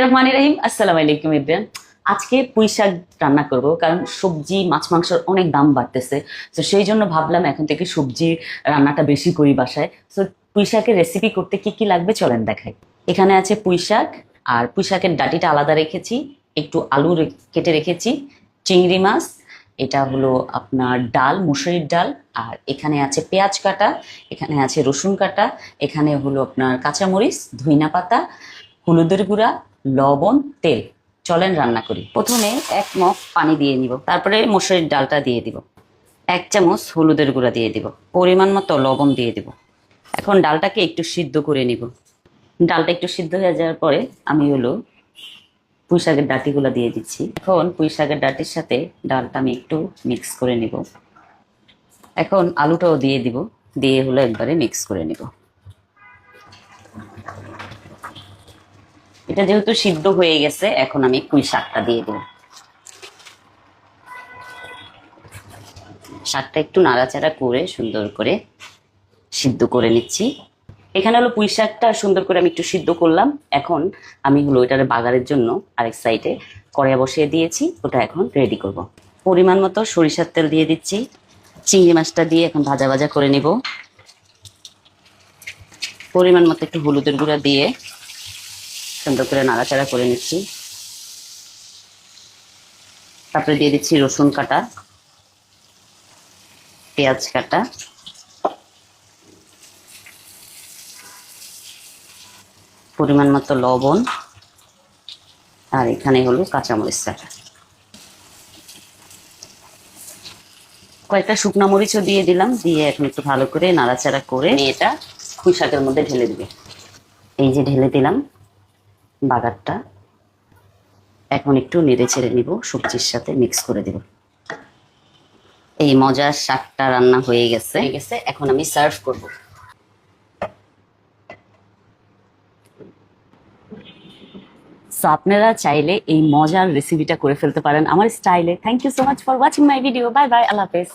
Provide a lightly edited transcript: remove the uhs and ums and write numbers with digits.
রহমানির রহিম, আসসালামু আলাইকুম এভরিওয়ান। আজকে পুঁই শাক রান্না করব, কারণ সবজি মাছ মাংসের অনেক দাম বাড়তেছে। তো সেই জন্য ভাবলাম এখন থেকে সবজি রান্নাটা বেশি করি বাসায়। তো পুঁই শাকের রেসিপি করতে কি কি লাগবে চলেন দেখাই। এখানে আছে পুঁই শাক, আর পুঁই শাকের ডাঁটিটা আলাদা রেখেছি, একটু আলু কেটে রেখেছি, চিংড়ি মাছ, এটা হলো আপনার ডাল, মুসুরির ডাল, আর এখানে আছে পেঁয়াজ কাটা, এখানে আছে রসুন কাটা, এখানে হলো আপনার কাঁচামরিচ, ধইনা পাতা, হলুদের গুঁড়া, লবণ, তেল। চলেন রান্না করি। প্রথমে 1 মগ পানি দিয়ে নিব, তারপরে মসুরির ডালটা দিয়ে দিব, 1 চামচ হলুদের গুঁড়া দিয়ে দিব, পরিমাণ মতো লবণ দিয়ে দিব। এখন ডালটাকে একটু সিদ্ধ করে নিব। ডালটা একটু সিদ্ধ হয়ে যাওয়ার পরে আমি হলো পুঁই শাকের ডাঁটিগুলো দিয়ে দিচ্ছি। এখন পুঁই শাকের ডাঁটির সাথে ডালটা আমি একটু মিক্স করে নিব। এখন আলুটাও দিয়ে দিব, দিয়ে হলো একবারে মিক্স করে নিব। এটা যেহেতু সিদ্ধ হয়ে গেছে, এখন আমি পুঁই শাকটা দিয়ে দেব। শাকটা একটু নাড়াচাড়া করে সুন্দর করে সিদ্ধ করে নিচ্ছি। এখানে হলো পুঁই শাকটা সুন্দর করে আমি একটু সিদ্ধ করলাম। এখন আমি হলো এটার বাগারের জন্য আরেক সাইডে কড়াই বসিয়ে দিয়েছি, ওটা এখন রেডি করব। পরিমাণ মতো সরিষার তেল দিয়ে দিচ্ছি। চিংড়ি মাছটা দিয়ে এখন ভাজা ভাজা করে নিব। পরিমাণ মতো একটু হলুদের গুঁড়া দিয়ে সুন্দর করে নাড়াচাড়া করে নিচ্ছি। তারপরে দিয়ে দিচ্ছি রসুন কাটা, পেঁয়াজ কাটা, পরিমাণ মতো লবণ, আর এখানে হলো কাঁচামরিচ কাটা। কয়েকটা শুকনো মরিচও দিয়ে দিলাম, দিয়ে এখন একটু ভালো করে নাড়াচাড়া করে এটা পুঁই শাকের মধ্যে ঢেলে দিবে। এই যে ঢেলে দিলাম বাগারটা। এখন একটু নেড়ে ছেড়ে নিব, সবজির সাথে মিক্স করে দেব। এই মজার শাকটা রান্না হয়ে গেছে। এখন আমি সার্ভ করব। সো আপনারা চাইলে এই মজার রেসিপিটা করে ফেলতে পারেন আমার স্টাইলে। Thank you so much for watching my video. Bye bye, আল্লাহ হাফেজ।